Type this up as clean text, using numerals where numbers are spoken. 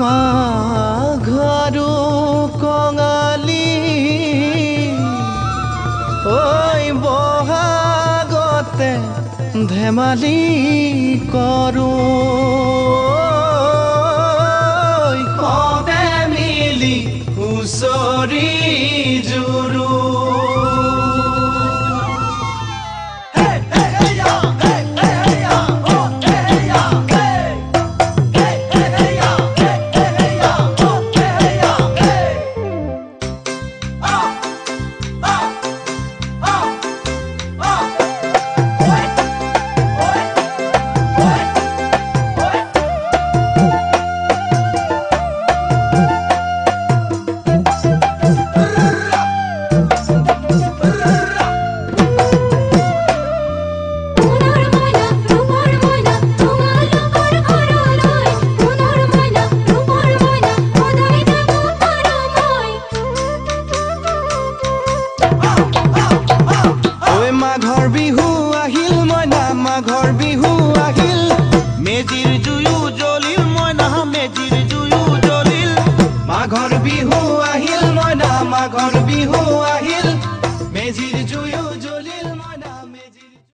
মাঘৰো কঙালী ঐ বহাগতে ধেমালি কৰোঁ সবে মিলি হুঁচৰি জুৰো মাঘৰ বিহু আহিল মইনা মাঘৰ বিহু আহিল মেজিৰ জুয়ো জ্বলিল মইনা মেজিৰ জুয়ো জ্বলিল মাঘৰ বিহু আহিল মইনা মাঘৰ বিহু